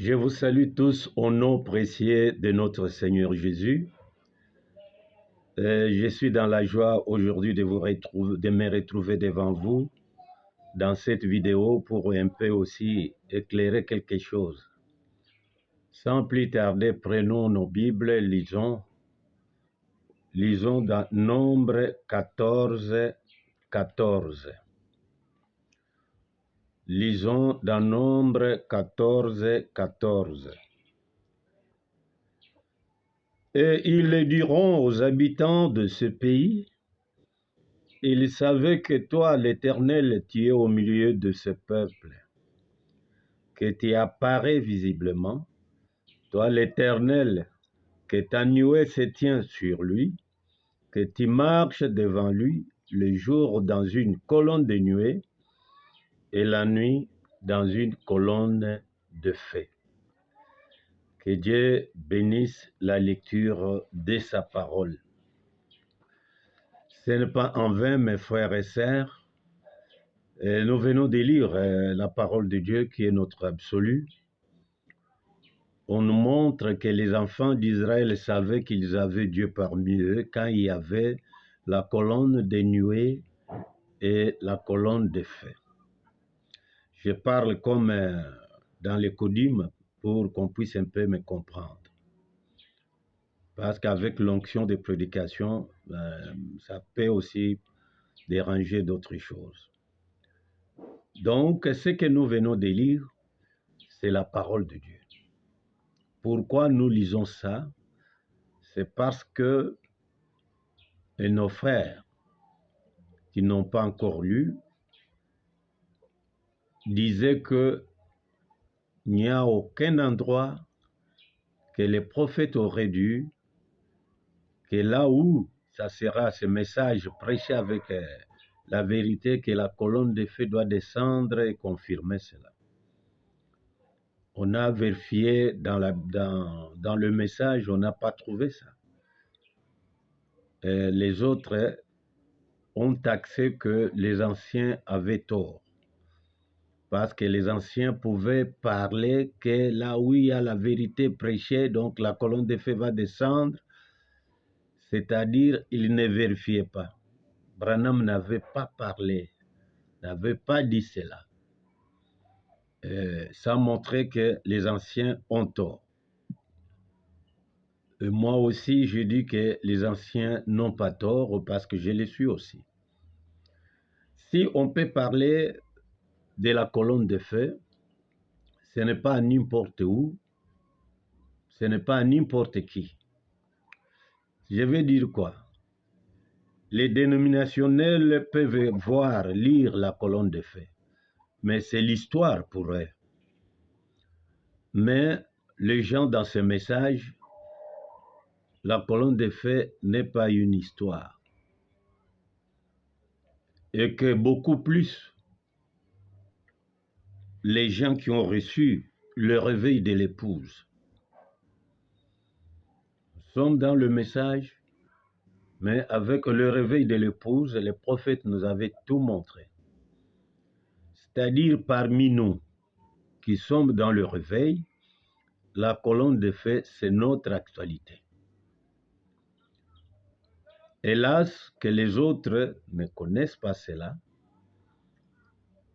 Je vous salue tous au nom précieux de notre Seigneur Jésus. Je suis dans la joie aujourd'hui de me retrouver devant vous dans cette vidéo pour un peu aussi éclairer quelque chose. Sans plus tarder, prenons nos Bibles, lisons dans Nombre 14, 14. Lisons dans Nombre 14, 14. Et ils le diront aux habitants de ce pays, ils savaient que toi, l'Éternel, tu es au milieu de ce peuple, que tu apparais visiblement, toi, l'Éternel, que ta nuée se tient sur lui, que tu marches devant lui le jour dans une colonne de nuée et la nuit dans une colonne de feu. Que Dieu bénisse la lecture de sa parole. Ce n'est pas en vain, mes frères et sœurs, nous venons de lire la parole de Dieu qui est notre absolu. On nous montre que les enfants d'Israël savaient qu'ils avaient Dieu parmi eux quand il y avait la colonne de nuée et la colonne de feu. Je parle comme dans les codymes pour qu'on puisse un peu me comprendre. Parce qu'avec l'onction de prédication, ça peut aussi déranger d'autres choses. Donc, ce que nous venons de lire, c'est la parole de Dieu. Pourquoi nous lisons ça? C'est parce que nos frères qui n'ont pas encore lu disaient qu'il n'y a aucun endroit que les prophètes auraient dû, que là où ça sera ce message prêché avec la vérité, que la colonne de feu doit descendre et confirmer cela. On a vérifié dans le message, on n'a pas trouvé ça. Les autres ont taxé que les anciens avaient tort. Parce que les anciens pouvaient parler que là où il y a la vérité prêchée, donc la colonne de feu va descendre, c'est-à-dire ils ne vérifiaient pas. Branham n'avait pas parlé, n'avait pas dit cela. Ça montrait que les anciens ont tort. Et moi aussi, je dis que les anciens n'ont pas tort parce que je les suis aussi. Si on peut parler de la colonne de feu, ce n'est pas n'importe où, ce n'est pas n'importe qui. Je veux dire quoi? Les dénominationnels peuvent lire la colonne de feu, mais c'est l'histoire pour eux. Mais les gens dans ce message, la colonne de feu n'est pas une histoire. Et que beaucoup plus, les gens qui ont reçu le réveil de l'épouse sont dans le message, mais avec le réveil de l'épouse, les prophètes nous avaient tout montré. C'est-à-dire parmi nous qui sommes dans le réveil, la colonne de feu, c'est notre actualité. Hélas, que les autres ne connaissent pas cela.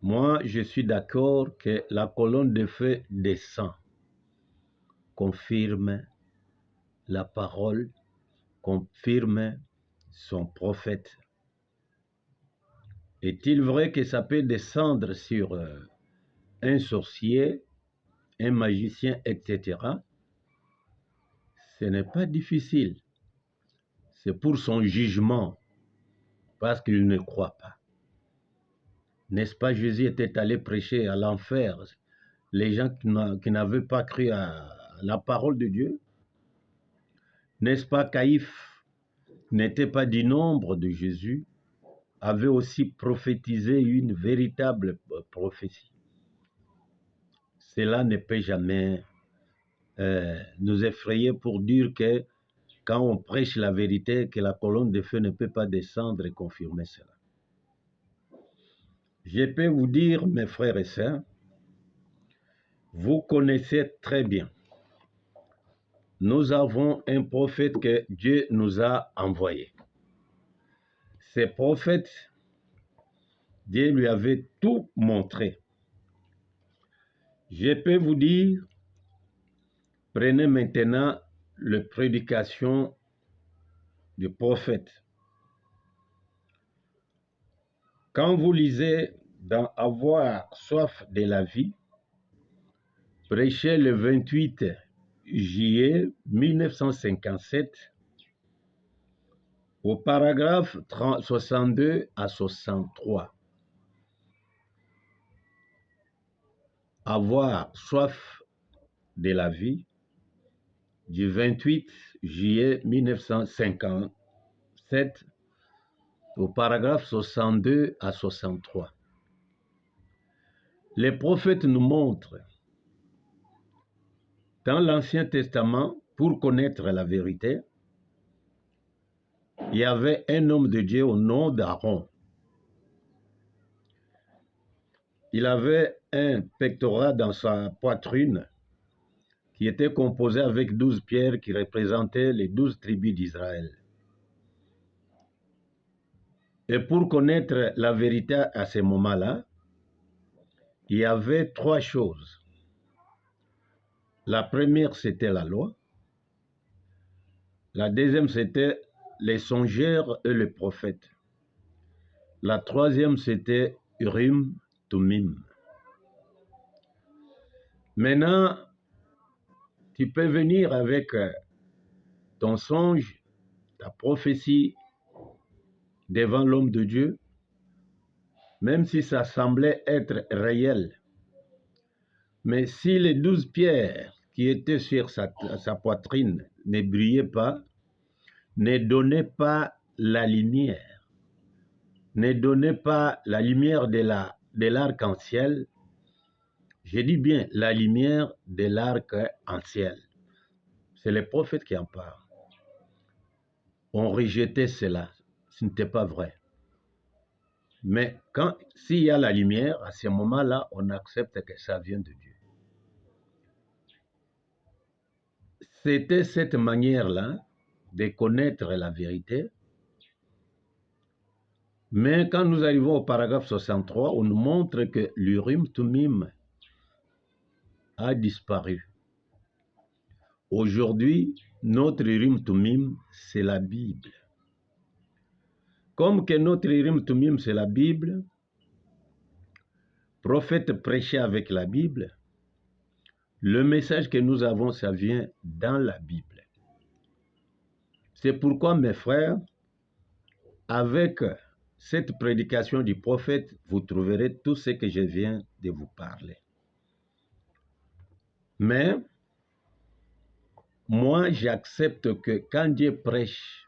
Moi, je suis d'accord que la colonne de feu descend, confirme la parole, confirme son prophète. Est-il vrai que ça peut descendre sur un sorcier, un magicien, etc.? Ce n'est pas difficile. C'est pour son jugement, parce qu'il ne croit pas. N'est-ce pas, Jésus était allé prêcher à l'enfer, les gens qui n'avaient pas cru à la parole de Dieu? N'est-ce pas, Caïphe n'était pas du nombre de Jésus, avait aussi prophétisé une véritable prophétie. Cela ne peut jamais nous effrayer pour dire que quand on prêche la vérité, que la colonne de feu ne peut pas descendre et confirmer cela. Je peux vous dire, mes frères et sœurs, Vous connaissez très bien. Nous avons un prophète que Dieu nous a envoyé. Ces prophètes, Dieu lui avait tout montré. Je peux vous dire, prenez maintenant la prédication du prophète. Quand vous lisez dans Avoir soif de la vie, prêché le 28 juillet 1957, au paragraphe 62 à 63. Avoir soif de la vie, du 28 juillet 1957, au paragraphe 62 à 63. Les prophètes nous montrent dans l'Ancien Testament, pour connaître la vérité, il y avait un homme de Dieu au nom d'Aaron. Il avait un pectorat dans sa poitrine qui était composé avec 12 pierres qui représentaient les 12 tribus d'Israël. Et pour connaître la vérité à ce moment-là, il y avait 3 choses. La première, c'était la loi. La deuxième, c'était les songeurs et les prophètes. La troisième, c'était Urim, Tumim. Maintenant, tu peux venir avec ton songe, ta prophétie devant l'homme de Dieu, même si ça semblait être réel. Mais si les 12 pierres qui étaient sur sa poitrine ne brillaient pas, ne donnaient pas la lumière, ne donnaient pas la lumière de l'arc-en-ciel, je dis bien la lumière de l'arc-en-ciel. C'est les prophètes qui en parlent. On rejetait cela, ce n'était pas vrai. Mais s'il y a la lumière, à ce moment-là, on accepte que ça vient de Dieu. C'était cette manière-là de connaître la vérité. Mais quand nous arrivons au paragraphe 63, on nous montre que l'Urim Tumim a disparu. Aujourd'hui, notre Urim Tumim, c'est la Bible. Comme que notre Urim Tumim, c'est la Bible, prophète prêchait avec la Bible, le message que nous avons, ça vient dans la Bible. C'est pourquoi, mes frères, avec cette prédication du prophète, vous trouverez tout ce que je viens de vous parler. Mais, moi, j'accepte que quand Dieu prêche,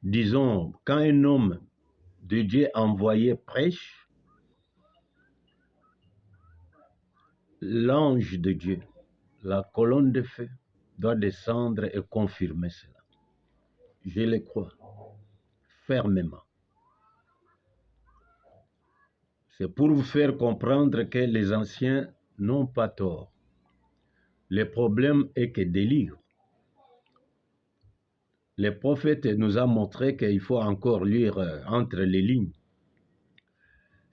disons, quand un homme de Dieu envoyé prêche, l'ange de Dieu, la colonne de feu, doit descendre et confirmer cela. Je le crois fermement. C'est pour vous faire comprendre que les anciens n'ont pas tort. Le problème est que délire. Le prophète nous a montré qu'il faut encore lire entre les lignes.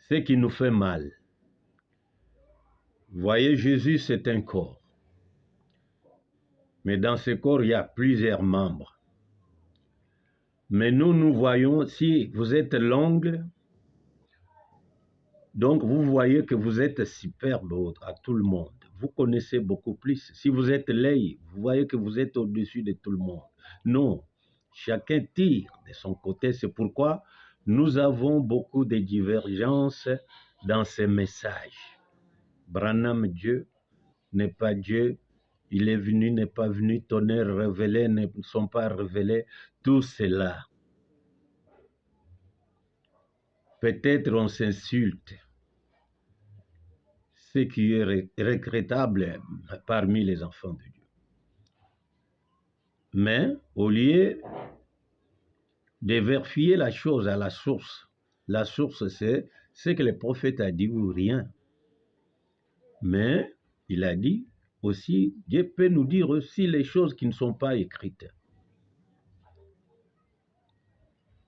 Ce qui nous fait mal. Vous voyez, Jésus, c'est un corps. Mais dans ce corps, il y a plusieurs membres. Mais nous voyons, si vous êtes l'ongle, donc vous voyez que vous êtes superbe à tout le monde. Vous connaissez beaucoup plus. Si vous êtes l'œil, vous voyez que vous êtes au-dessus de tout le monde. Non, chacun tire de son côté. C'est pourquoi nous avons beaucoup de divergences dans ces messages. Branham, Dieu, n'est pas Dieu. Il est venu, n'est pas venu. Tonnerre révélé, ne sont pas révélés. Tout cela. Peut-être on s'insulte. Ce qui est regrettable parmi les enfants de Dieu. Mais au lieu de vérifier la chose à la source c'est ce que le prophète a dit ou rien. Mais il a dit aussi, Dieu peut nous dire aussi les choses qui ne sont pas écrites.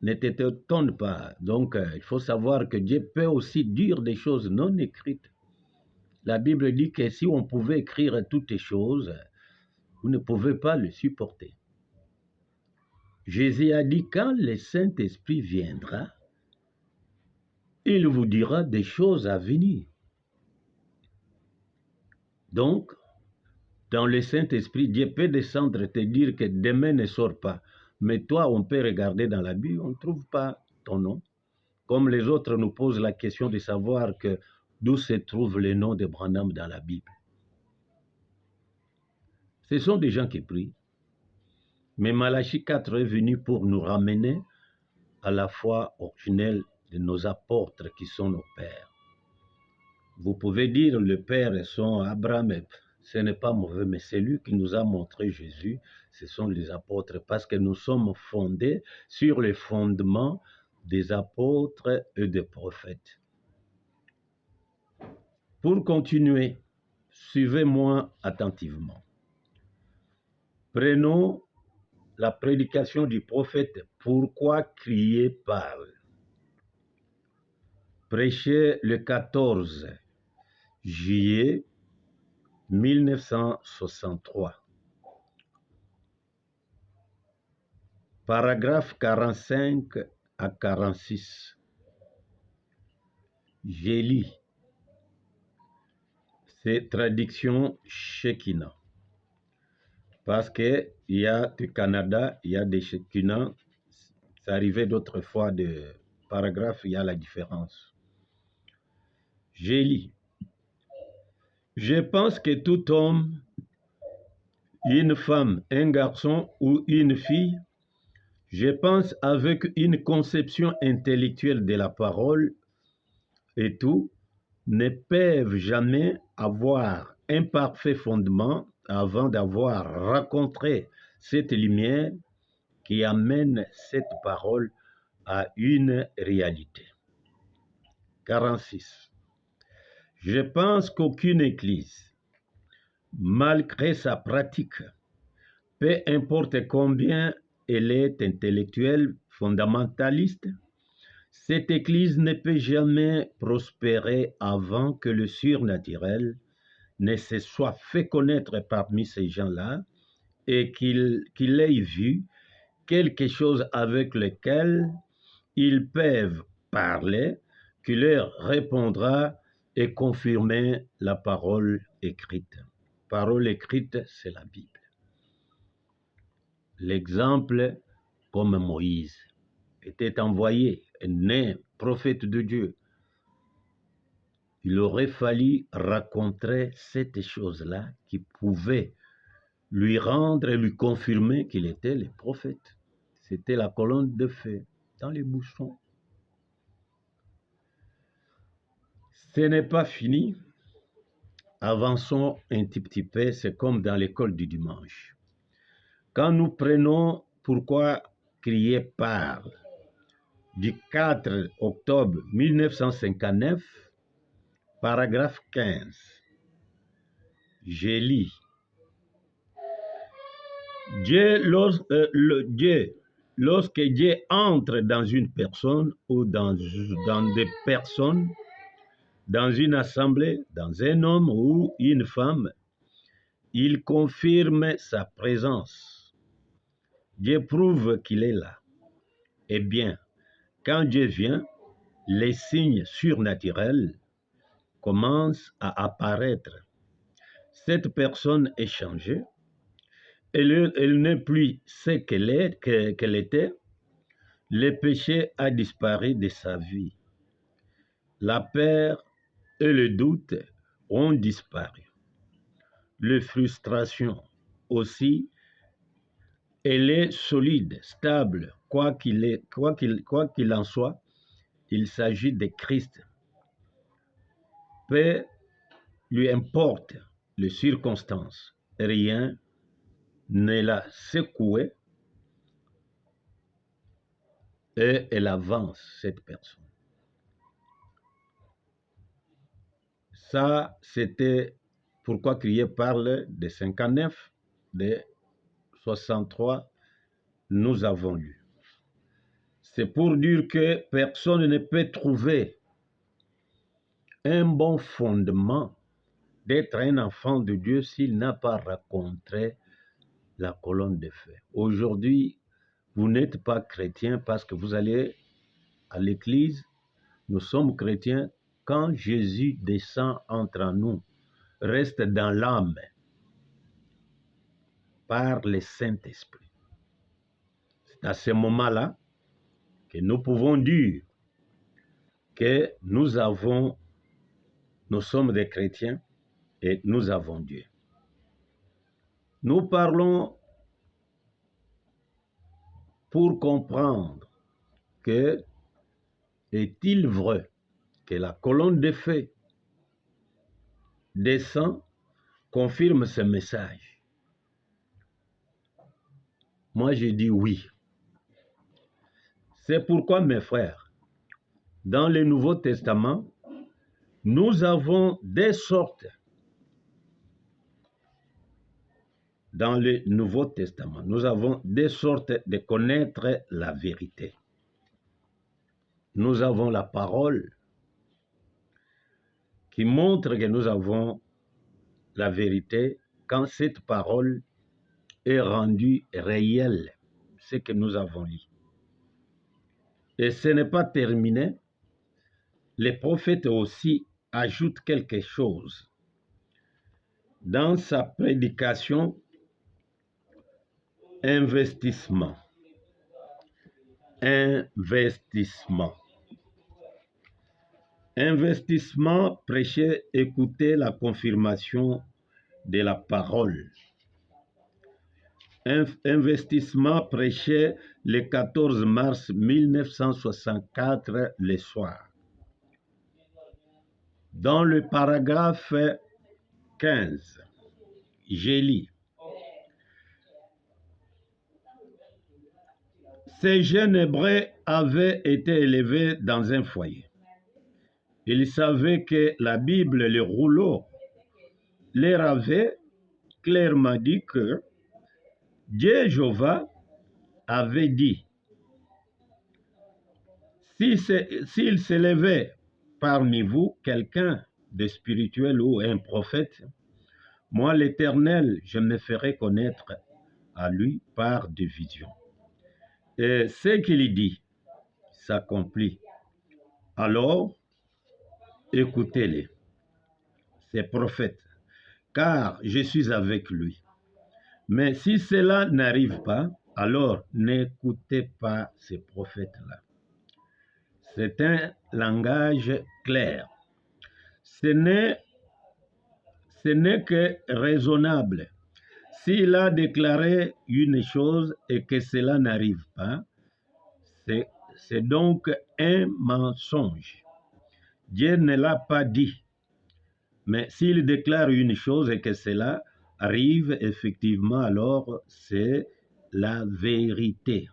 Ne t'étonne pas. Donc, il faut savoir que Dieu peut aussi dire des choses non écrites. La Bible dit que si on pouvait écrire toutes les choses, vous ne pouvez pas le supporter. Jésus a dit, quand le Saint-Esprit viendra, il vous dira des choses à venir. Donc, dans le Saint-Esprit, Dieu peut descendre et te dire que demain ne sort pas. Mais toi, on peut regarder dans la Bible, on ne trouve pas ton nom. Comme les autres nous posent la question de savoir que d'où se trouve le nom de Branham dans la Bible. Ce sont des gens qui prient. Mais Malachie 4 est venu pour nous ramener à la foi originelle de nos apôtres qui sont nos pères. Vous pouvez dire le Père est son Abraham, ce n'est pas mauvais, mais c'est lui qui nous a montré Jésus, ce sont les apôtres, parce que nous sommes fondés sur les fondements des apôtres et des prophètes. Pour continuer, suivez-moi attentivement. Prenons la prédication du prophète « Pourquoi crier parle ?» prêché le 14 juillet 1963. Paragraphe 45 à 46. J'ai lu. C'est traduction Shekinah. Parce qu'il y a du Canada, il y a des Shekinah. Ça arrivait d'autres fois de paragraphes, il y a la différence. J'ai lu. Je pense que tout homme, une femme, un garçon ou une fille, je pense avec une conception intellectuelle de la parole et tout, ne peuvent jamais avoir un parfait fondement avant d'avoir rencontré cette lumière qui amène cette parole à une réalité. 46. Je pense qu'aucune église, malgré sa pratique, peu importe combien elle est intellectuelle, fondamentaliste, cette église ne peut jamais prospérer avant que le surnaturel ne se soit fait connaître parmi ces gens-là et qu'il ait vu quelque chose avec lequel ils peuvent parler, qui leur répondra et confirmer la parole écrite. Parole écrite, c'est la Bible. L'exemple, comme Moïse était envoyé, né prophète de Dieu, il aurait fallu raconter cette chose-là qui pouvait lui rendre et lui confirmer qu'il était le prophète. C'était la colonne de feu dans les bouchons. Ce n'est pas fini. Avançons un petit peu, c'est comme dans l'école du dimanche. Quand nous prenons Pourquoi crier parle du 4 octobre 1959, paragraphe 15, j'ai lu. Lorsque Dieu entre dans une personne ou dans des personnes, dans une assemblée, dans un homme ou une femme, il confirme sa présence. Dieu prouve qu'il est là. Eh bien, quand Dieu vient, les signes surnaturels commencent à apparaître. Cette personne est changée. Elle n'est plus ce qu'elle était. Le péché a disparu de sa vie. La peur et le doute ont disparu. La frustration aussi, elle est solide, stable, quoi qu'il en soit, il s'agit de Christ. Peu lui importe les circonstances, rien ne l'a secoué et elle avance, cette personne. Ça, c'était pourquoi Crier parle de 59, de 63, nous avons lu. C'est pour dire que personne ne peut trouver un bon fondement d'être un enfant de Dieu s'il n'a pas rencontré la colonne de feu. Aujourd'hui, vous n'êtes pas chrétien parce que vous allez à l'église. Nous sommes chrétiens quand Jésus descend entre nous, reste dans l'âme par le Saint-Esprit. C'est à ce moment-là que nous pouvons dire que nous sommes des chrétiens et nous avons Dieu. Nous parlons pour comprendre que est-il vrai que la colonne de feu descend, confirme ce message? Moi, je dis oui. C'est pourquoi, mes frères, dans le Nouveau Testament, nous avons des sortes. Dans le Nouveau Testament, nous avons des sortes de connaître la vérité. Nous avons la parole qui montre que nous avons la vérité quand cette parole est rendue réelle, ce que nous avons lu. Et ce n'est pas terminé. Les prophètes aussi ajoutent quelque chose. Dans sa prédication, investissement. Investissement, prêcher, écouter la confirmation de la parole. Investissement, prêché le 14 mars 1964, le soir. Dans le paragraphe 15, j'ai lu. Ces jeunes Hébreux avaient été élevés dans un foyer. Ils savaient que la Bible, le rouleau, leur avait clairement dit que Dieu Jéhovah avait dit, s'il s'élevait parmi vous quelqu'un de spirituel ou un prophète, moi l'Éternel, je me ferai connaître à lui par des visions. Et ce qu'il dit s'accomplit. Alors, écoutez-les, ces prophètes, car je suis avec lui. Mais si cela n'arrive pas, alors n'écoutez pas ces prophètes-là. C'est un langage clair. Ce n'est que raisonnable. S'il a déclaré une chose et que cela n'arrive pas, c'est donc un mensonge. Dieu ne l'a pas dit. Mais s'il déclare une chose et que cela arrive, effectivement, alors c'est la vérité.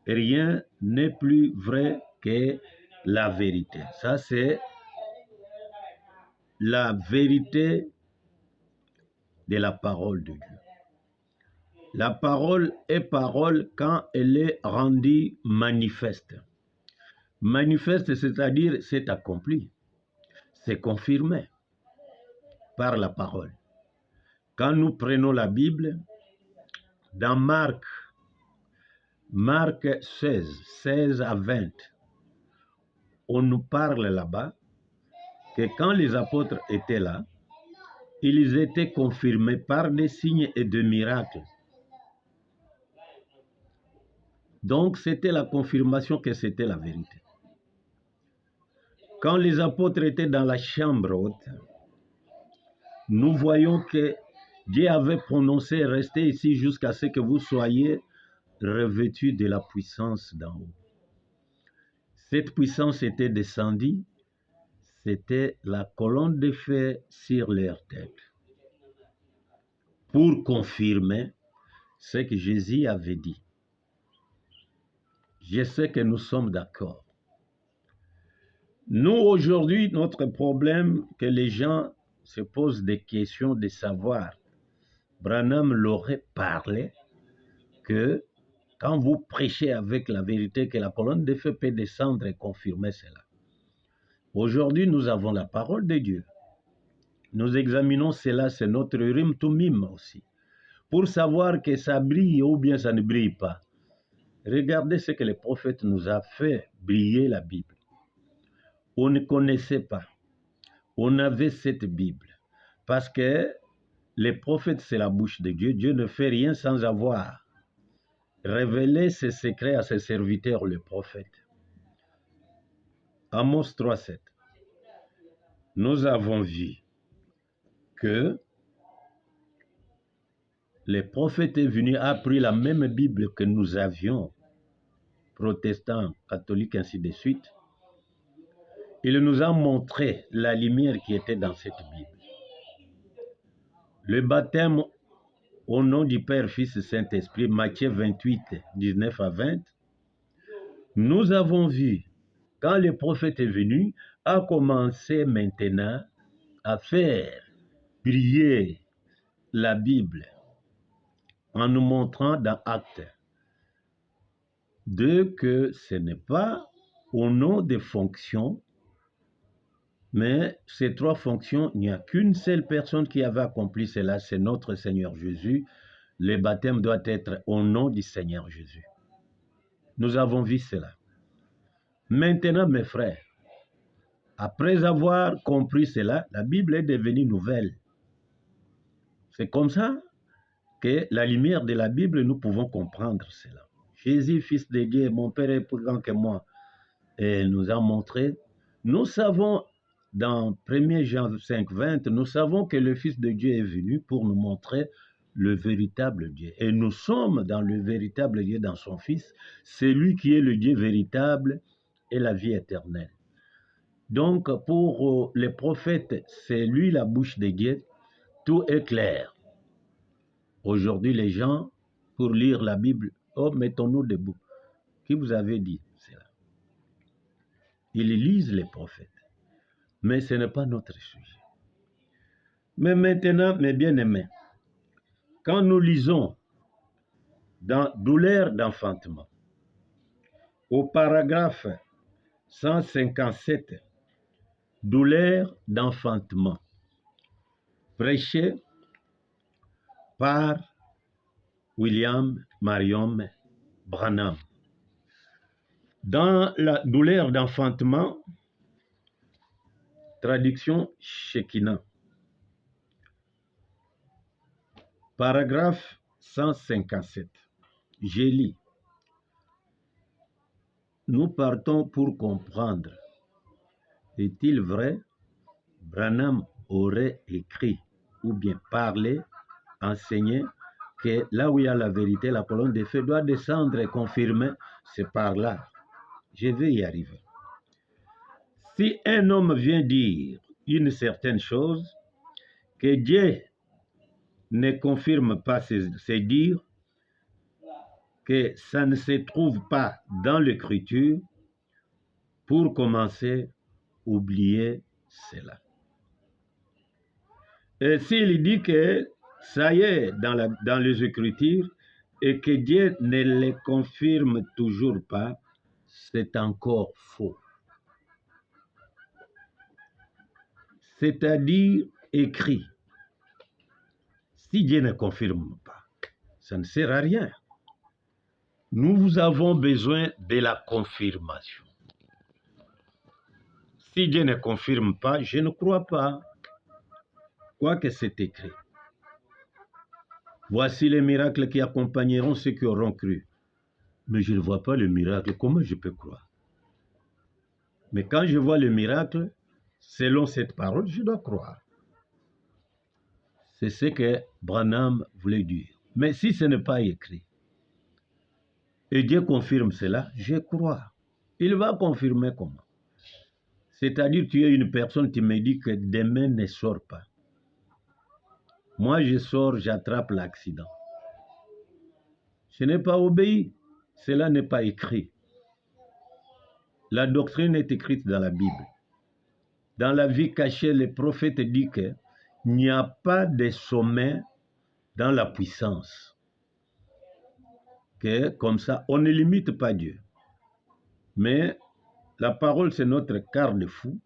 Rien n'est plus vrai que la vérité. Ça, c'est la vérité de la parole de Dieu. La parole est parole quand elle est rendue manifeste. Manifeste, c'est-à-dire c'est accompli, c'est confirmé par la parole. Quand nous prenons la Bible, dans Marc 16, 16 à 20, on nous parle là-bas que quand les apôtres étaient là, ils étaient confirmés par des signes et des miracles. Donc, c'était la confirmation que c'était la vérité. Quand les apôtres étaient dans la chambre haute, nous voyons que Dieu avait prononcé « Restez ici jusqu'à ce que vous soyez revêtus de la puissance d'en haut ». Cette puissance était descendue, c'était la colonne de feu sur leur tête pour confirmer ce que Jésus avait dit. Je sais que nous sommes d'accord. Nous, aujourd'hui, notre problème, que les gens se posent des questions de savoir. Branham l'aurait parlé que quand vous prêchez avec la vérité, que la colonne de feu peut descendre et confirmer cela. Aujourd'hui, nous avons la parole de Dieu. Nous examinons cela, c'est notre rim tumim aussi, pour savoir que ça brille ou bien ça ne brille pas. Regardez ce que le prophète nous a fait briller la Bible. On ne connaissait pas. On avait cette Bible. Parce que les prophètes, c'est la bouche de Dieu. Dieu ne fait rien sans avoir révélé ses secrets à ses serviteurs, le prophète. Amos 3,7. Nous avons vu que le prophète est venu, a pris la même Bible que nous avions, protestants, catholiques, ainsi de suite. Il nous a montré la lumière qui était dans cette Bible. Le baptême au nom du Père, Fils et Saint-Esprit, Matthieu 28, 19 à 20, nous avons vu, quand le prophète est venu, a commencé maintenant à faire briller la Bible en nous montrant dans Actes 2 que ce n'est pas au nom des fonctions, mais ces trois fonctions, il n'y a qu'une seule personne qui avait accompli cela, c'est notre Seigneur Jésus. Le baptême doit être au nom du Seigneur Jésus. Nous avons vu cela. Maintenant, mes frères, après avoir compris cela, la Bible est devenue nouvelle. C'est comme ça que la lumière de la Bible, nous pouvons comprendre cela. Jésus, fils de Dieu, mon Père est plus grand que moi, et nous a montré, nous savons, dans 1 Jean 5, 20, nous savons que le Fils de Dieu est venu pour nous montrer le véritable Dieu. Et nous sommes dans le véritable Dieu, dans son Fils, c'est lui qui est le Dieu véritable et la vie éternelle. Donc, pour les prophètes, c'est lui la bouche de Dieu, tout est clair. Aujourd'hui, les gens, pour lire la Bible, oh, mettons-nous debout. Qui vous avait dit cela? Ils lisent les prophètes, mais ce n'est pas notre sujet. Mais maintenant, mes bien-aimés, quand nous lisons dans Douleur d'enfantement, au paragraphe 157, Douleur d'enfantement, prêché par William Marion Branham. Dans la douleur d'enfantement, traduction Shekinah, paragraphe 157, je lis. Nous partons pour comprendre. Est-il vrai? Branham aurait écrit ou bien parlé, enseigné que là où il y a la vérité, la colonne de feu doit descendre et confirmer, c'est par là. Je vais y arriver. Si un homme vient dire une certaine chose, que Dieu ne confirme pas ses dires, que ça ne se trouve pas dans l'écriture, pour commencer, oubliez cela. Et s'il dit que ça y est dans les Écritures et que Dieu ne les confirme toujours pas, c'est encore faux. C'est-à-dire écrit. Si Dieu ne confirme pas, ça ne sert à rien. Nous avons besoin de la confirmation. Si Dieu ne confirme pas, je ne crois pas. Quoique c'est écrit. Voici les miracles qui accompagneront ceux qui auront cru. Mais je ne vois pas le miracle. Comment je peux croire? Mais quand je vois le miracle, selon cette parole, je dois croire. C'est ce que Branham voulait dire. Mais si ce n'est pas écrit, et Dieu confirme cela, je crois. Il va confirmer comment? C'est-à-dire, tu es une personne qui me dit que demain ne sort pas. Moi, je sors, j'attrape l'accident. Ce n'est pas obéi. Cela n'est pas écrit. La doctrine est écrite dans la Bible. Dans la vie cachée, le prophète dit qu'il n'y a pas de sommet dans la puissance. Que comme ça, on ne limite pas Dieu. Mais la parole, c'est notre garde-fou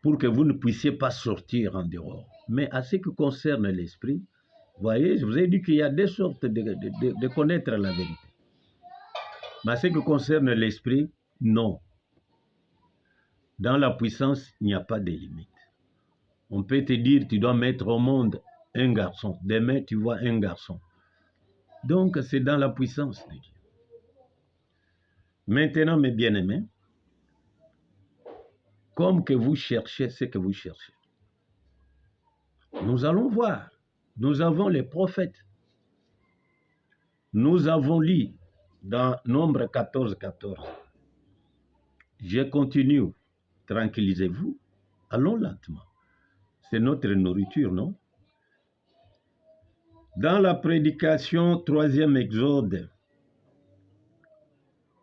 pour que vous ne puissiez pas sortir en dehors. Mais à ce qui concerne l'esprit, voyez, je vous ai dit qu'il y a deux sortes de connaître la vérité. Mais à ce qui concerne l'esprit, non. Dans la puissance, il n'y a pas de limite. On peut te dire, tu dois mettre au monde un garçon. Demain, tu vois un garçon. Donc, c'est dans la puissance de Dieu. Maintenant, mes bien-aimés, comme que vous cherchez ce que vous cherchez, nous allons voir. Nous avons les prophètes. Nous avons lu dans Nombre 14, 14. Je continue. Tranquillisez-vous. Allons lentement. C'est notre nourriture, non? Dans la prédication 3e Exode,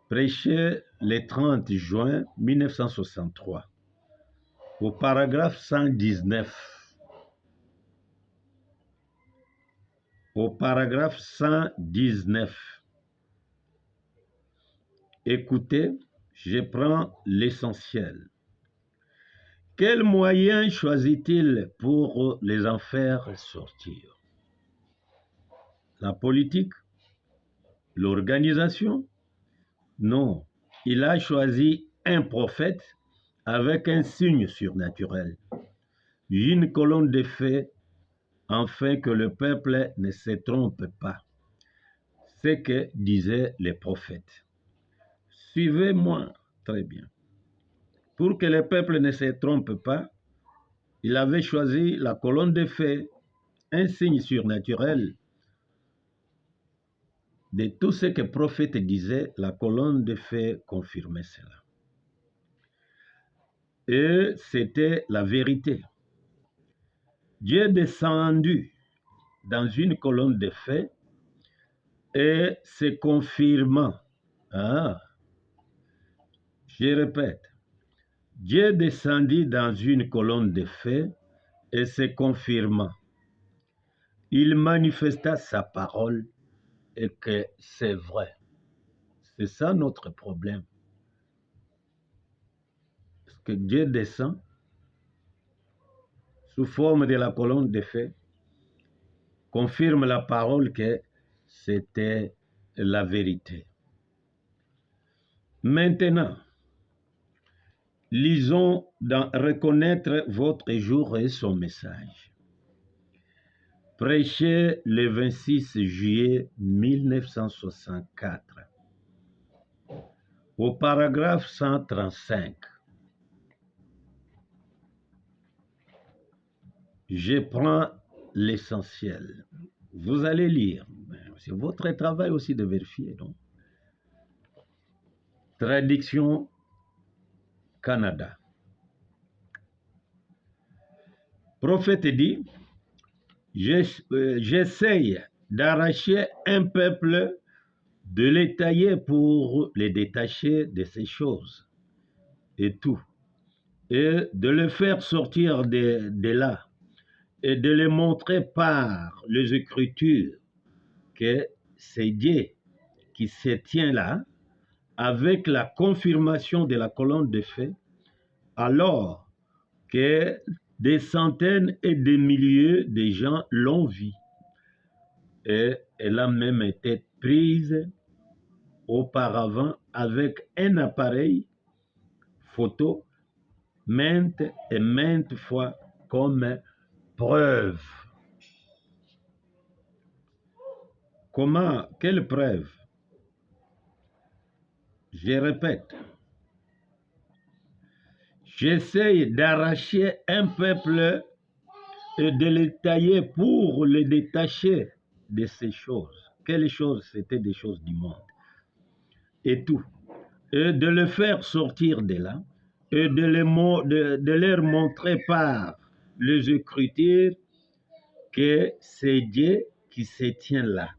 prêché le 30 juin 1963, au paragraphe 119. Au paragraphe 119. Écoutez, je prends l'essentiel. Quel moyen choisit-il pour les en faire sortir? La politique? L'organisation? Non. Il a choisi un prophète avec un signe surnaturel, une colonne de feu, afin que le peuple ne se trompe pas. Ce que disaient les prophètes. Suivez-moi très bien. Pour que le peuple ne se trompe pas, il avait choisi la colonne de feu, un signe surnaturel. De tout ce que le prophète disait, la colonne de feu confirmait cela. Et c'était la vérité. Dieu est descendu dans une colonne de feu et se confirmant. Je répète. Dieu descendit dans une colonne de feu et se confirmant. Il manifesta sa parole et que c'est vrai. C'est ça notre problème. Parce que Dieu descend sous forme de la colonne de feu, confirme la parole que c'était la vérité. Maintenant, lisons dans Reconnaître votre jour et son message. Prêché le 26 juillet 1964. Au paragraphe 135. Je prends l'essentiel. Vous allez lire. C'est votre travail aussi de vérifier, non? Traduction Canada. Prophète dit, j'essaye d'arracher un peuple, de les tailler pour les détacher de ces choses et tout, et de le faire sortir de là, et de les montrer par les Écritures que c'est Dieu qui se tient là, avec la confirmation de la colonne de feu, alors que des centaines et des milliers de gens l'ont vu. Et elle a même été prise auparavant avec un appareil photo maintes et maintes fois comme preuve. Comment? Quelle preuve? Je répète. J'essaye d'arracher un peuple et de le tailler pour le détacher de ces choses. Quelles choses? C'était des choses du monde. Et tout. Et de le faire sortir de là et de leur montrer par les Écritures que c'est Dieu qui se tient là.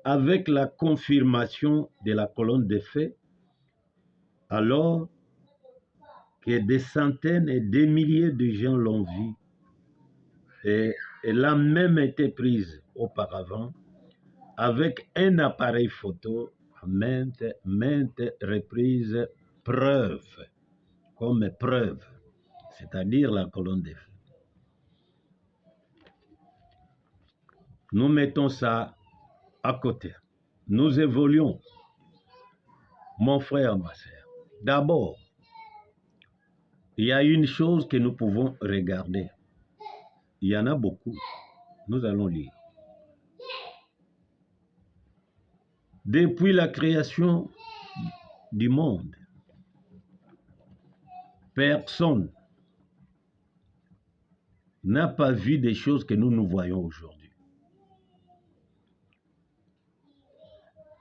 Avec la confirmation de la colonne de feu, alors que des centaines et des milliers de gens l'ont vu. Et elle a même été prise auparavant avec un appareil photo à maintes reprises, comme preuve, c'est-à-dire la colonne des feux. Nous mettons ça à côté. Nous évoluons, mon frère, ma sœur. D'abord, il y a une chose que nous pouvons regarder. Il y en a beaucoup. Nous allons lire. Depuis la création du monde, personne n'a pas vu des choses que nous voyons aujourd'hui.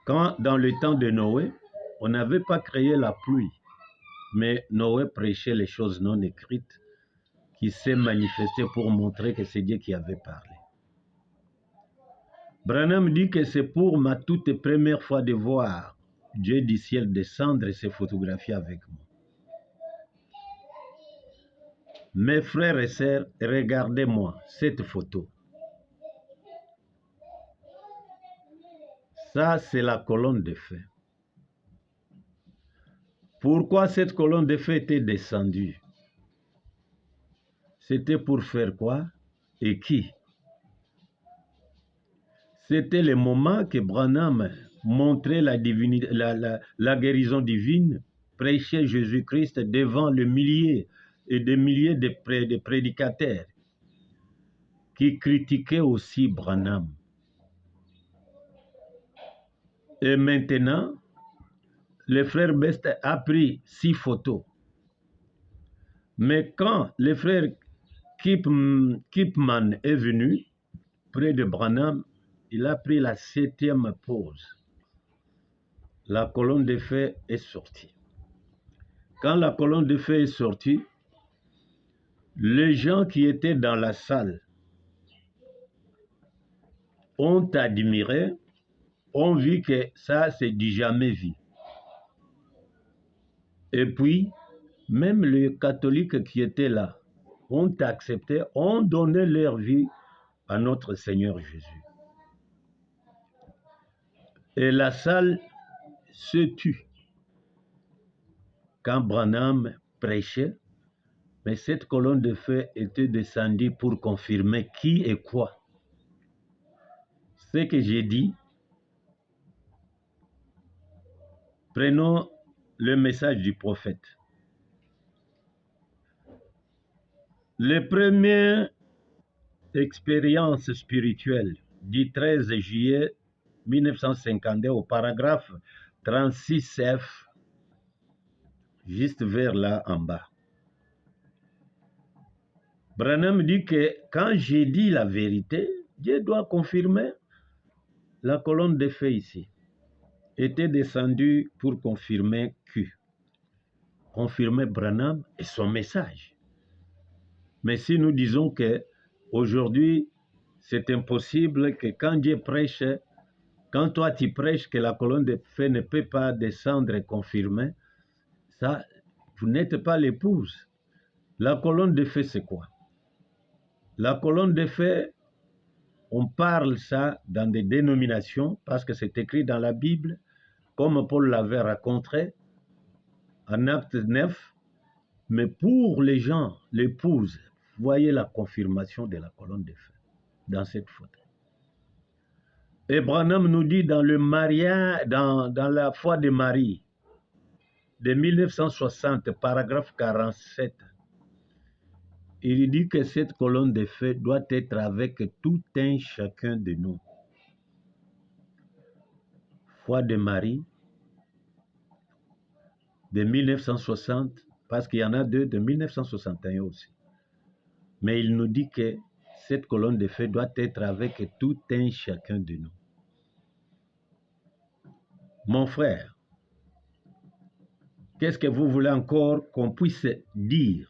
Quand, dans le temps de Noé, on n'avait pas créé la pluie, mais Noé prêchait les choses non écrites qui s'est manifestées pour montrer que c'est Dieu qui avait parlé. Branham dit que c'est pour ma toute première fois de voir Dieu du ciel descendre et se photographier avec moi. Mes frères et sœurs, regardez-moi cette photo. Ça, c'est la colonne de feu. Pourquoi cette colonne de feu était descendue? C'était pour faire quoi et qui? C'était le moment que Branham montrait la guérison divine, prêchait Jésus-Christ devant le milliers et des milliers de prédicateurs qui critiquaient aussi Branham. Et maintenant, le frère Best a pris 6 photos. Mais quand le frère Kipman est venu près de Branham, il a pris la 7e pose. La colonne de feu est sortie. Quand la colonne de feu est sortie, les gens qui étaient dans la salle ont admiré, ont vu que ça, c'est du jamais vu. Et puis, même les catholiques qui étaient là ont accepté, ont donné leur vie à notre Seigneur Jésus. Et la salle se tut quand Branham prêchait, mais cette colonne de feu était descendue pour confirmer qui et quoi. Ce que j'ai dit, prenons le message du prophète. Les premières expériences spirituelles du 13 juillet 1952 au paragraphe 36F, juste vers là en bas. Branham dit que quand j'ai dit la vérité, Dieu doit confirmer. La colonne de feu ici était descendue pour confirmer qui? Confirmer Branham et son message. Mais si nous disons que aujourd'hui c'est impossible que quand Dieu prêche, quand toi tu prêches que la colonne de feu ne peut pas descendre et confirmer, ça, vous n'êtes pas l'épouse. La colonne de feu, c'est quoi? La colonne de feu, on parle ça dans des dénominations parce que c'est écrit dans la Bible, comme Paul l'avait raconté en Acte 9, mais pour les gens, l'épouse, voyez la confirmation de la colonne de feu dans cette photo. Et Branham nous dit dans le mariage, dans la foi de Marie de 1960, paragraphe 47, il dit que cette colonne de feu doit être avec tout un chacun de nous. Foi de Marie de 1960, parce qu'il y en a deux de 1961 aussi. Mais il nous dit que cette colonne de feu doit être avec tout un chacun de nous. Mon frère, qu'est-ce que vous voulez encore qu'on puisse dire?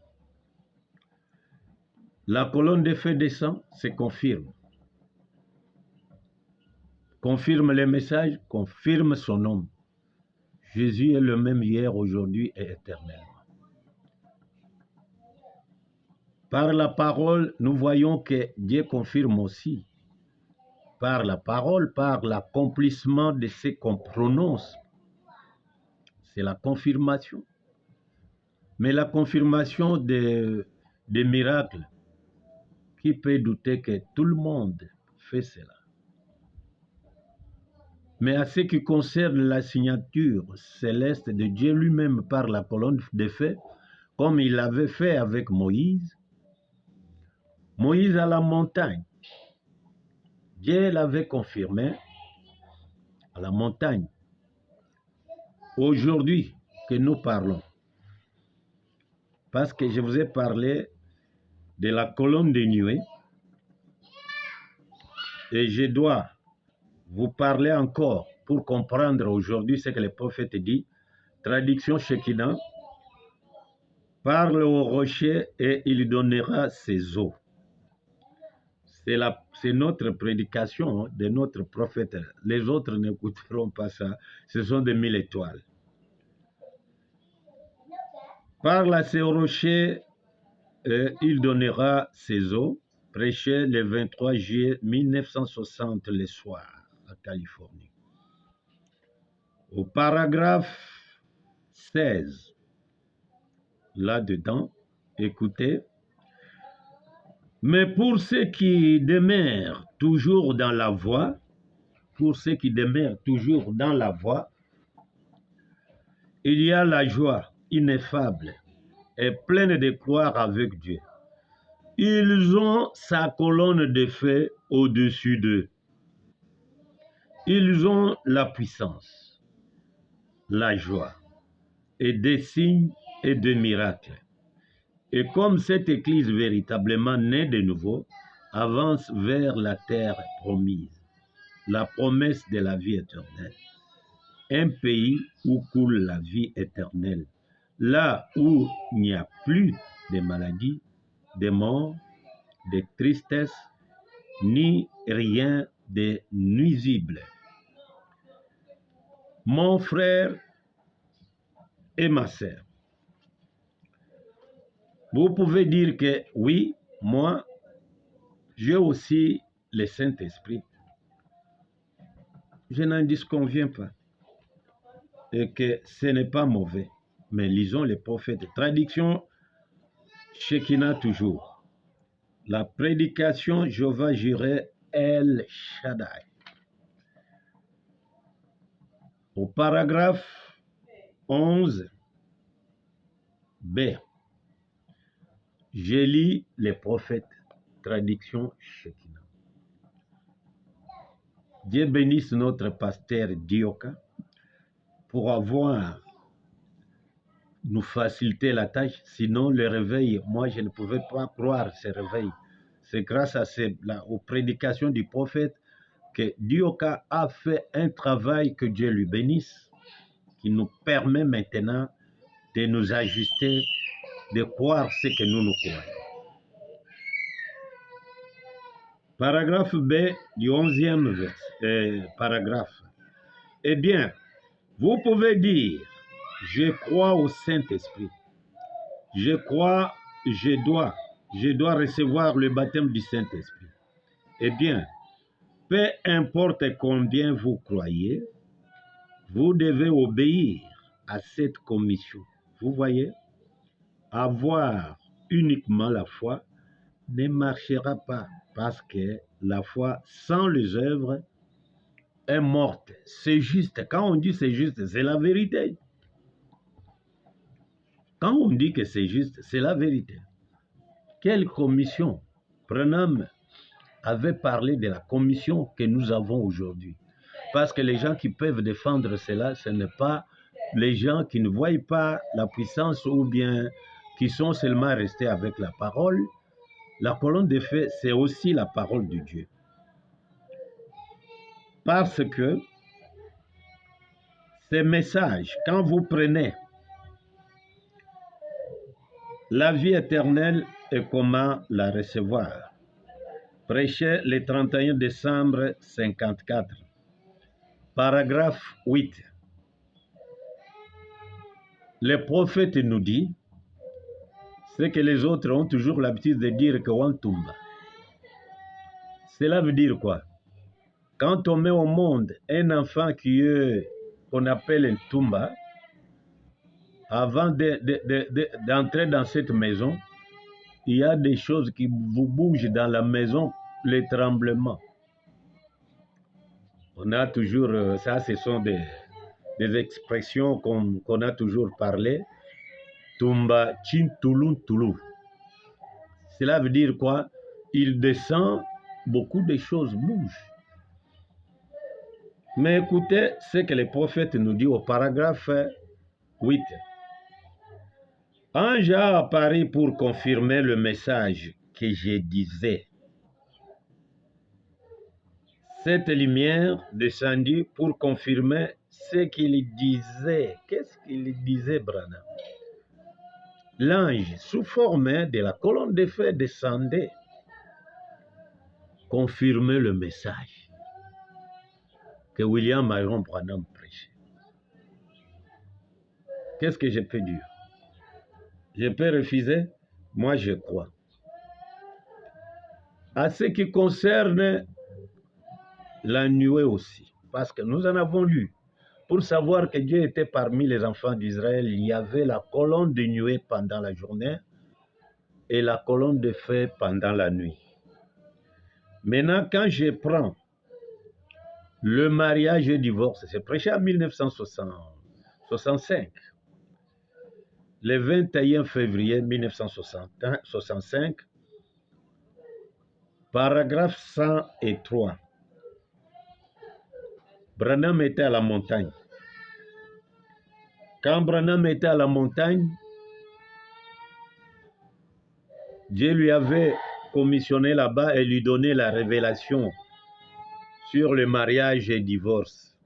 La colonne de feu descend, c'est confirme. Confirme le message, confirme son nom. Jésus est le même hier, aujourd'hui et éternellement. Par la parole, nous voyons que Dieu confirme aussi. Par la parole, par l'accomplissement de ce qu'on prononce. C'est la confirmation. Mais la confirmation des miracles, qui peut douter que tout le monde fait cela? Mais à ce qui concerne la signature céleste de Dieu lui-même par la colonne de feu, comme il l'avait fait avec Moïse, Moïse à la montagne, Dieu l'avait confirmé à la montagne. Aujourd'hui que nous parlons, parce que je vous ai parlé de la colonne de nuée, et je dois vous parler encore pour comprendre aujourd'hui ce que le prophète dit. Traduction Shekinah, parle au rocher et il donnera ses eaux. C'est notre prédication de notre prophète. Les autres n'écouteront pas ça. Ce sont des 1000 étoiles. Parle à ces rochers et il donnera ses eaux. Prêché le 23 juillet 1960 le soir à Californie. Au paragraphe 16, là-dedans, écoutez. Mais pour ceux qui demeurent toujours dans la voie, il y a la joie ineffable et pleine de croire avec Dieu. Ils ont sa colonne de feu au-dessus d'eux. Ils ont la puissance, la joie et des signes et des miracles. Et comme cette Église véritablement née de nouveau avance vers la terre promise, la promesse de la vie éternelle, un pays où coule la vie éternelle, là où il n'y a plus de maladies, de morts, de tristesse, ni rien de nuisible. Mon frère et ma sœur, vous pouvez dire que oui, moi, j'ai aussi le Saint-Esprit. Je n'en disconviens pas. Et que ce n'est pas mauvais. Mais lisons les prophètes. Traduction Shekinah toujours. La prédication Jéhovah Jireh El Shaddai. Au paragraphe 11b, je lis les prophètes. Traduction Shekinah. Dieu bénisse notre pasteur Dioka pour avoir nous facilité la tâche. Sinon, le réveil, moi, je ne pouvais pas croire ce réveil. C'est grâce à aux prédications du prophète que Dioka a fait un travail, que Dieu lui bénisse, qui nous permet maintenant de nous ajuster, de croire ce que nous croyons. Paragraphe B du 11e paragraphe. Eh bien, vous pouvez dire, je crois au Saint-Esprit. Je crois, je dois recevoir le baptême du Saint-Esprit. Eh bien, peu importe combien vous croyez, vous devez obéir à cette commission. Vous voyez, avoir uniquement la foi ne marchera pas parce que la foi sans les œuvres est morte. C'est juste. Quand on dit c'est juste, c'est la vérité. Quand on dit que c'est juste, c'est la vérité. Quelle commission? Branham avait parlé de la commission que nous avons aujourd'hui. Parce que les gens qui peuvent défendre cela, ce n'est pas les gens qui ne voient pas la puissance ou bien qui sont seulement restés avec la parole. La colonne de feu, c'est aussi la parole de Dieu. Parce que ces messages, quand vous prenez la vie éternelle et comment la recevoir, prêché le 31 décembre 54, paragraphe 8. Le prophète nous dit, c'est que les autres ont toujours l'habitude de dire que Wantumba. Cela veut dire quoi? Quand on met au monde un enfant qu'on appelle un Tumba, avant d'entrer dans cette maison, il y a des choses qui vous bougent dans la maison, les tremblements. On a toujours, ça ce sont des expressions qu'on a toujours parlé. Tumba chin tulun tulu. Cela veut dire quoi? Il descend, beaucoup de choses bougent. Mais écoutez ce que le prophète nous dit au paragraphe 8. Ange a apparu pour confirmer le message que je disais. Cette lumière descendue pour confirmer ce qu'il disait. Qu'est-ce qu'il disait, Branham? L'ange, sous forme de la colonne de feu, descendait, confirmer le message que William Myron Branham prêchait. Qu'est-ce que je peux dire? Je peux refuser? Moi, je crois. À ce qui concerne la nuée aussi, parce que nous en avons lu. Pour savoir que Dieu était parmi les enfants d'Israël, il y avait la colonne de nuée pendant la journée et la colonne de feu pendant la nuit. Maintenant, quand je prends le mariage et le divorce, c'est prêché en 1965. Le 21 février 1965, paragraphe 103. Branham était à la montagne. Quand Branham était à la montagne, Dieu lui avait commissionné là-bas et lui donné la révélation sur le mariage et le divorce.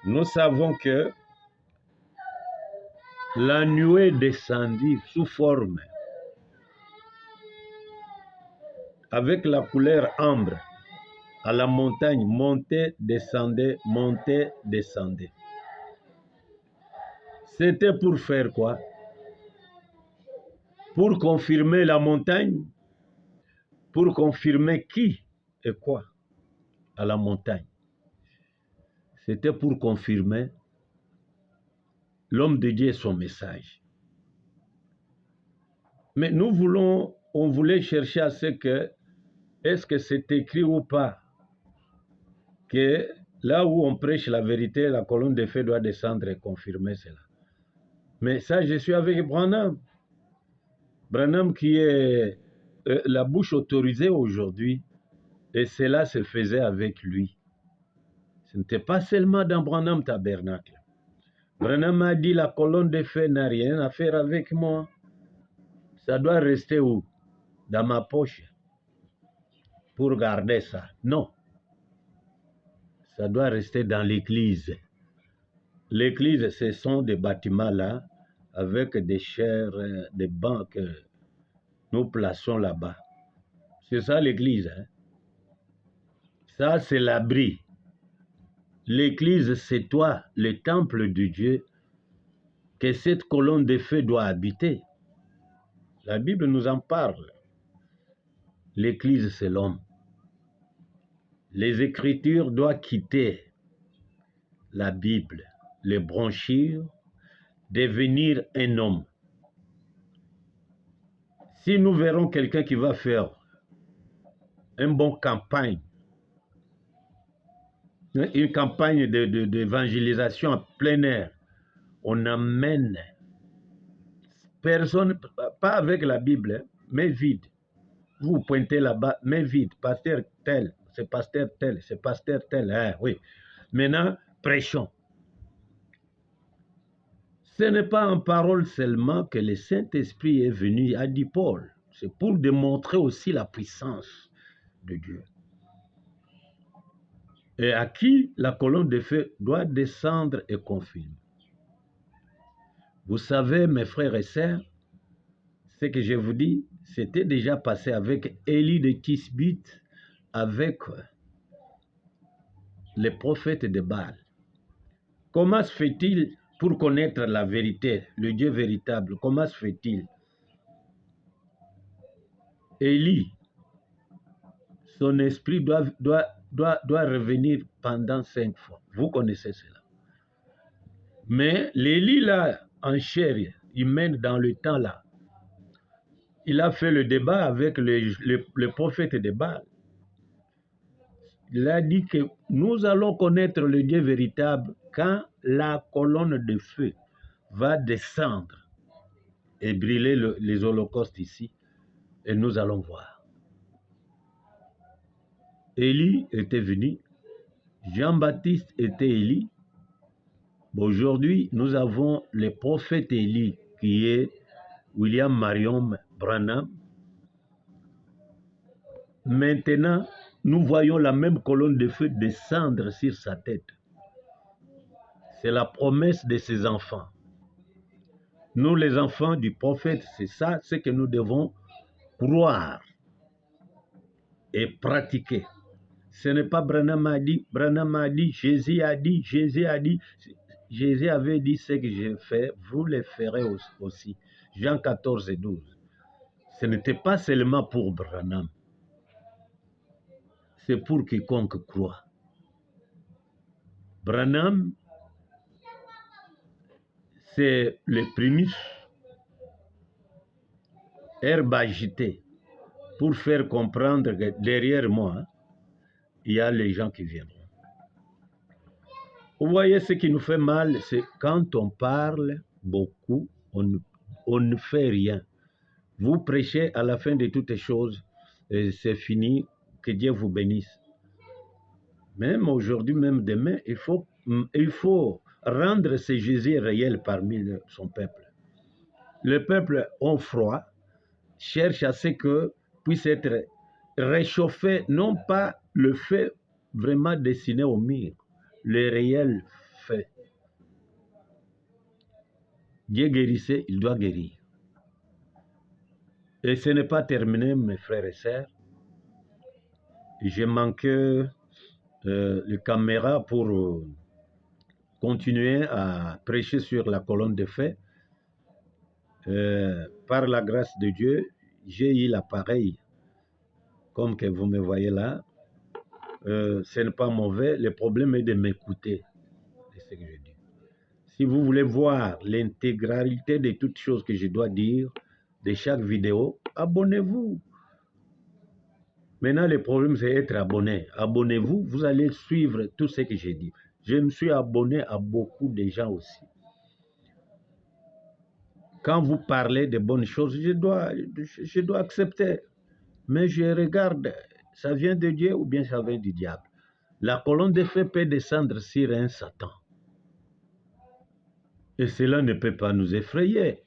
Nous savons que la nuée descendit sous forme avec la couleur ambre à la montagne, montait, descendait, montait, descendait. C'était pour faire quoi? Pour confirmer la montagne? Pour confirmer qui et quoi à la montagne? C'était pour confirmer l'homme de Dieu et son message. Mais on voulait chercher à ce que, est-ce que c'est écrit ou pas, que là où on prêche la vérité, la colonne de feu doit descendre et confirmer cela. Mais ça, je suis avec Branham. Branham qui est la bouche autorisée aujourd'hui, et cela se faisait avec lui. Ce n'était pas seulement dans Branham Tabernacle. Branham a dit, la colonne de feu n'a rien à faire avec moi. Ça doit rester où? Dans ma poche. Pour garder ça. Non. Ça doit rester dans l'église. L'église, ce sont des bâtiments là, avec des chairs, des bancs que nous plaçons là-bas. C'est ça l'église. Hein? Ça, c'est l'abri. L'église, c'est toi, le temple de Dieu, que cette colonne de feu doit habiter. La Bible nous en parle. L'église, c'est l'homme. Les Écritures doivent quitter la Bible, les branchir, devenir un homme. Si nous verrons quelqu'un qui va faire une bonne campagne, une campagne d'évangélisation en plein air, on amène personne, pas avec la Bible, mais vide. Vous pointez là-bas, mais vide, pasteur tel, c'est pasteur tel, c'est pasteur tel, hein, oui. Maintenant, prêchons. Ce n'est pas en parole seulement que le Saint-Esprit est venu, a dit Paul. C'est pour démontrer aussi la puissance de Dieu. Et à qui la colonne de feu doit descendre et confirmer. Vous savez, mes frères et sœurs, ce que je vous dis, c'était déjà passé avec Élie de Tisbite, avec les prophètes de Baal. Comment se fait-il pour connaître la vérité, le Dieu véritable? Comment se fait-il? Élie, son esprit doit revenir pendant 5 fois. Vous connaissez cela. Mais l'Élie là, en chair humaine dans le temps là, il a fait le débat avec le prophète de Baal. Il a dit que nous allons connaître le Dieu véritable quand la colonne de feu va descendre et brûler les holocaustes ici, et nous allons voir. Élie était venu, Jean-Baptiste était Élie. Aujourd'hui, nous avons le prophète Élie qui est William Marion Branham. Maintenant, nous voyons la même colonne de feu descendre sur sa tête. C'est la promesse de ses enfants. Nous, les enfants du prophète, c'est ça, ce que nous devons croire et pratiquer. Ce n'est pas Branham a dit, Jésus a dit, Jésus a dit. Jésus avait dit ce que j'ai fait, vous le ferez aussi. Jean 14 et 12. Ce n'était pas seulement pour Branham. C'est pour quiconque croit. Branham, c'est le primus, herbe agitée, pour faire comprendre que derrière moi, il y a les gens qui viendront. Vous voyez, ce qui nous fait mal, c'est quand on parle beaucoup, on ne fait rien. Vous prêchez à la fin de toutes les choses, et c'est fini, que Dieu vous bénisse. Même aujourd'hui, même demain, il faut rendre ce Jésus réel parmi son peuple. Le peuple a froid, cherche à ce que puisse être réchauffé, non pas le fait vraiment dessiné au mur, le réel fait. Dieu guérissait, il doit guérir. Et ce n'est pas terminé, mes frères et sœurs. J'ai manqué les caméras pour continuer à prêcher sur la colonne de feu. Par la grâce de Dieu, j'ai eu l'appareil, comme que vous me voyez là. Ce n'est pas mauvais, le problème est de m'écouter. C'est ce que je dis. Si vous voulez voir l'intégralité de toutes choses que je dois dire, de chaque vidéo, abonnez-vous. Maintenant, le problème, c'est être abonné. Abonnez-vous, vous allez suivre tout ce que j'ai dit. Je me suis abonné à beaucoup de gens aussi. Quand vous parlez de bonnes choses, je dois accepter. Mais je regarde, ça vient de Dieu ou bien ça vient du diable. La colonne de feu peut descendre sur un Satan. Et cela ne peut pas nous effrayer.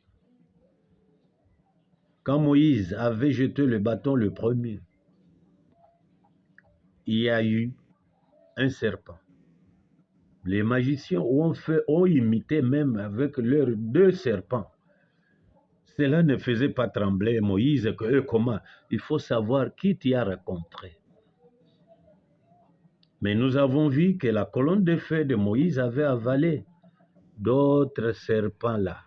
Quand Moïse avait jeté le bâton le premier, il y a eu un serpent. Les magiciens ont imité même avec leurs 2 serpents. Cela ne faisait pas trembler Moïse que comment? Il faut savoir qui t'y a rencontré. Mais nous avons vu que la colonne de feu de Moïse avait avalé d'autres serpents là.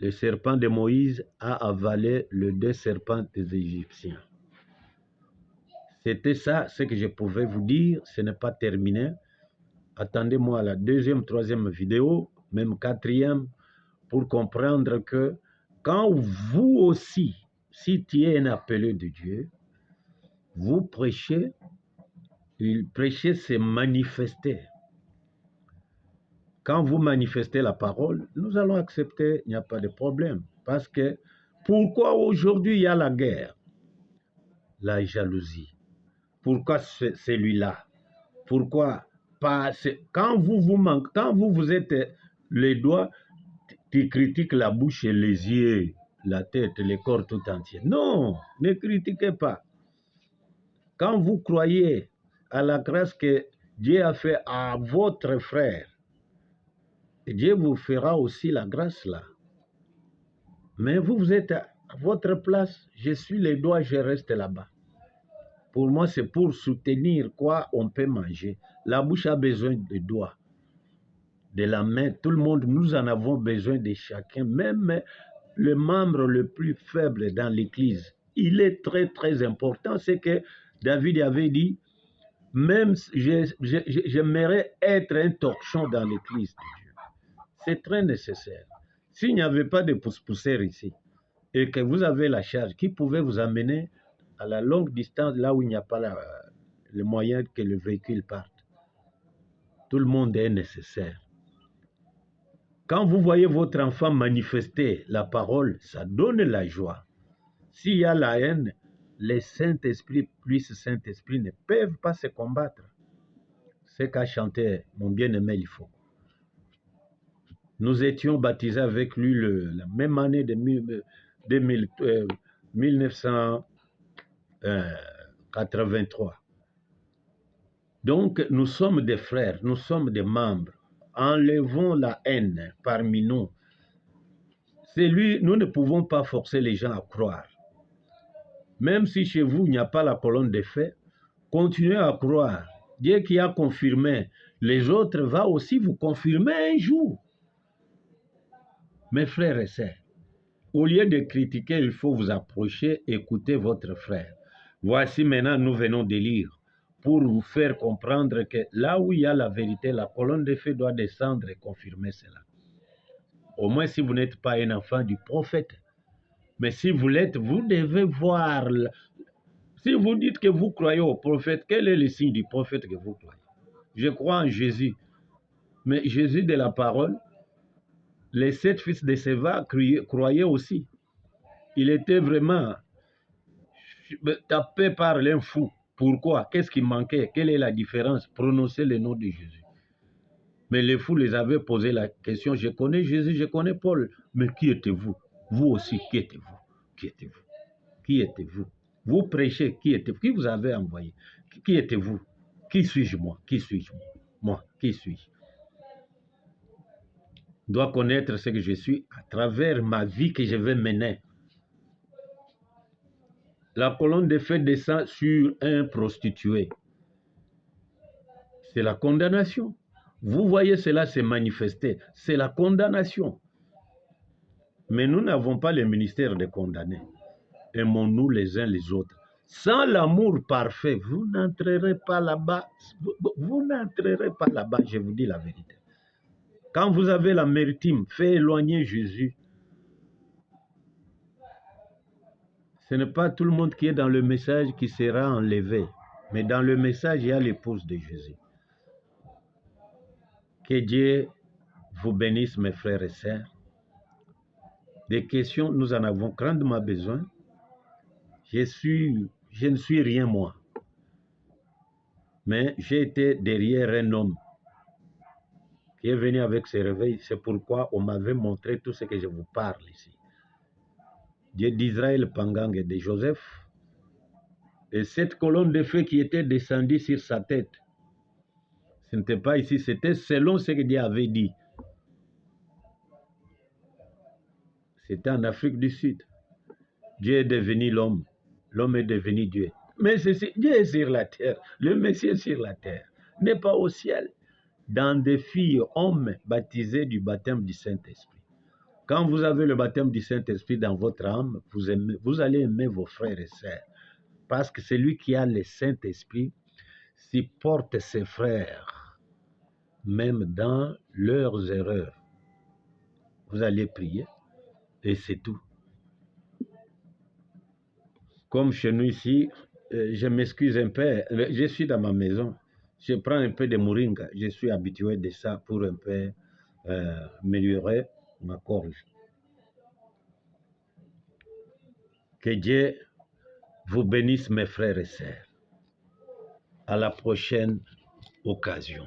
Le serpent de Moïse a avalé les 2 serpents des Égyptiens. C'était ça ce que je pouvais vous dire. Ce n'est pas terminé. Attendez-moi à la 2e, 3e vidéo, même 4e, pour comprendre que quand vous aussi, si tu es un appelé de Dieu, vous prêchez, prêcher c'est manifester. Quand vous manifestez la parole, nous allons accepter, il n'y a pas de problème. Parce que pourquoi aujourd'hui il y a la guerre? La jalousie. Pourquoi celui-là? Pourquoi pas? Quand vous êtes les doigts, tu critiques la bouche et les yeux, la tête, le corps tout entier. Non, ne critiquez pas. Quand vous croyez à la grâce que Dieu a fait à votre frère, Dieu vous fera aussi la grâce là. Mais vous êtes à votre place, je suis les doigts, je reste là-bas. Pour moi, c'est pour soutenir quoi on peut manger. La bouche a besoin de doigts, de la main. Tout le monde, nous en avons besoin de chacun. Même le membre le plus faible dans l'Église. Il est très, très important. C'est que David avait dit, même j'aimerais être un torchon dans l'Église de Dieu. C'est très nécessaire. S'il n'y avait pas de pousse-pousseurs ici, et que vous avez la charge qui pouvait vous amener à la longue distance, là où il n'y a pas le moyen que le véhicule parte, tout le monde est nécessaire. Quand vous voyez votre enfant manifester la parole, ça donne la joie. S'il y a la haine, les Saint-Esprit plus Saint-Esprit ne peuvent pas se combattre. C'est qu'a chanté mon bien-aimé Lifo. Nous étions baptisés avec lui la même année de 1983. Donc, nous sommes des frères, nous sommes des membres. Enlevons la haine parmi nous. Nous ne pouvons pas forcer les gens à croire. Même si chez vous, il n'y a pas la colonne des faits, continuez à croire. Dieu qui a confirmé les autres va aussi vous confirmer un jour. Mes frères et sœurs, au lieu de critiquer, il faut vous approcher, écouter votre frère. Voici maintenant, nous venons de lire pour vous faire comprendre que là où il y a la vérité, la colonne de feu doit descendre et confirmer cela. Au moins si vous n'êtes pas un enfant du prophète. Mais si vous l'êtes, vous devez voir. Si vous dites que vous croyez au prophète, quel est le signe du prophète que vous croyez? Je crois en Jésus. Mais Jésus de la parole, les 7 fils de Séva croyaient aussi. Il était vraiment tapé par l'un fou. Pourquoi? Qu'est-ce qui manquait? Quelle est la différence? Prononcer le nom de Jésus. Mais les fous les avaient posé la question, je connais Jésus, je connais Paul, mais qui êtes-vous? Vous aussi, qui êtes-vous? Qui êtes-vous? Qui êtes-vous? Vous prêchez, qui êtes-vous? Qui vous avez envoyé? Qui êtes-vous? Qui suis-je moi? Qui suis-je moi? Moi, qui suis-je? Je dois connaître ce que je suis à travers ma vie que je vais mener. La colonne de feu descend sur un prostitué. C'est la condamnation. Vous voyez cela se manifester. C'est la condamnation. Mais nous n'avons pas le ministère de condamner. Aimons-nous les uns les autres. Sans l'amour parfait, vous n'entrerez pas là-bas. Vous n'entrerez pas là-bas, je vous dis la vérité. Quand vous avez l'amertume, faites éloigner Jésus. Ce n'est pas tout le monde qui est dans le message qui sera enlevé. Mais dans le message, il y a l'épouse de Jésus. Que Dieu vous bénisse, mes frères et sœurs. Des questions, nous en avons grandement besoin. Je ne suis rien moi. Mais j'ai été derrière un homme qui est venu avec ses réveils. C'est pourquoi on m'avait montré tout ce que je vous parle ici. Dieu d'Israël, Pangang et de Joseph. Et cette colonne de feu qui était descendue sur sa tête, ce n'était pas ici, c'était selon ce que Dieu avait dit. C'était en Afrique du Sud. Dieu est devenu l'homme. L'homme est devenu Dieu. Mais Dieu est sur la terre. Le Messie est sur la terre. N'est pas au ciel. Dans des filles, hommes baptisés du baptême du Saint-Esprit. Quand vous avez le baptême du Saint-Esprit dans votre âme, vous allez aimer vos frères et sœurs. Parce que celui qui a le Saint-Esprit supporte ses frères, même dans leurs erreurs. Vous allez prier et c'est tout. Comme chez nous ici, je m'excuse un peu, je suis dans ma maison, je prends un peu de moringa, je suis habitué de ça pour un peu améliorer ma gorge. Que Dieu vous bénisse mes frères et sœurs. À la prochaine occasion.